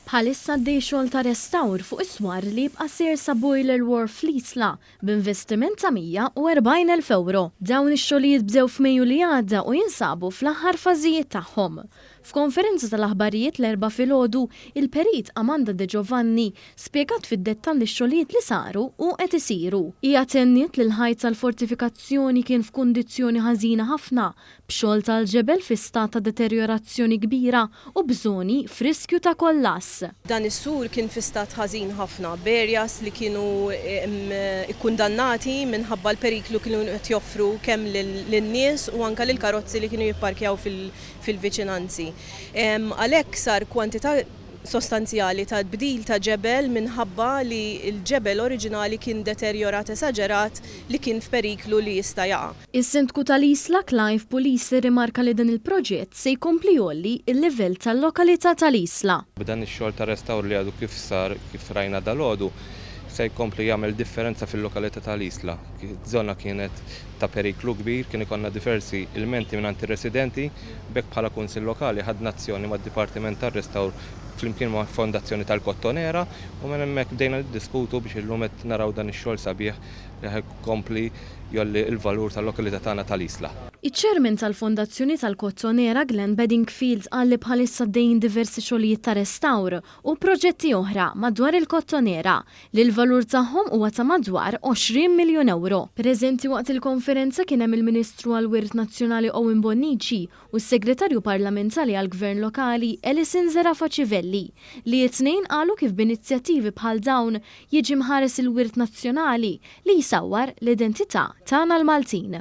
Bħalissa għaddej xogħol ta' restawr fuq iswar li jibqa' ser sa Boiler Wharf fl-Isla b'investiment ta' 140,000 euro. Dawn ix-xogħlijiet bdew f'Mejju li għadda u jinsabu fl-aħħar fażijiet tagħhom. F'konferenza tal-aħbarijiet l-erba' filgħodu, il-perit Amanda De Giovanni spjegat fid-dettall x-xogħlijiet li saru u qed isiru. Hija tenniet li l-ħajt tal-fortifikazzjoni kien f'kundizzjoni ħażina ħafna, b'xogħol tal-ġebel fi stat ta' deteriorazzjoni kbira u bżoni f'riskju ta' kollass. Dan is-sur kien fi stat ħażin ħafna, berjas li kienu ikkundannati minħabba l-periklu kienu qed joffru kemm lin-nies u anke lill-karozzi li kienu jipparkjaw fil-viċinanzi. Għalhekk sar kwantità sostanzjali ta' tbdil ta' ġebel minħabba li l-ġebel oriġinali kien deteriorat esaġerat li kien f'periklu li jista' jaqa'. Is-Sindku tal-Isla Clive Pulice rimarka li dan il-proġett se jkompli jolli il-livell tal-lokalità tal-Isla. B'dan ix-xogħol ta' restawr li għadu kif sar kif rajna dalgħodu se jkompli jagħmel differenza fil-lokalità tal-Isla. Żona kienet ta' periklu kbir, kien ikollna diversi elementi minn residenti, bekk bħala kunsill lokali ħadna azzjoni mad-Dipartiment tar-Restawr flimkien ma' Fondazzjoni tal-Kottonera u minn hemmhekk bdejna niddiskutu biex illum qed naraw dan ix-xogħol sabiħ li ħajkompli jolli l-valur tal-lokalità tagħna tal-Isla. Iċ-ċermen tal-Fondazzjoni tal-Kottonera Glenn Bedingfield qal li bħalissa dejn diversi xogħlijiet ta' restawr u proġetti oħra madwar il-Kottonera li l-valur tagħhom huwa ta' madwar 20 miljun euro. Preżenti waqt il-konferenza kien hemm il-Ministru għall-Wirt Nazzjonali Owen Bonnici u s-Segretarju Parlamentari għall-Gvern Lokali Alison Zerafa-Civelli li t-tnejn qalu kif b'inizjattivi bħal dawn jiġi mħares il-Wirt Nazzjonali li jsawwar l-identità tagħna l-Maltin.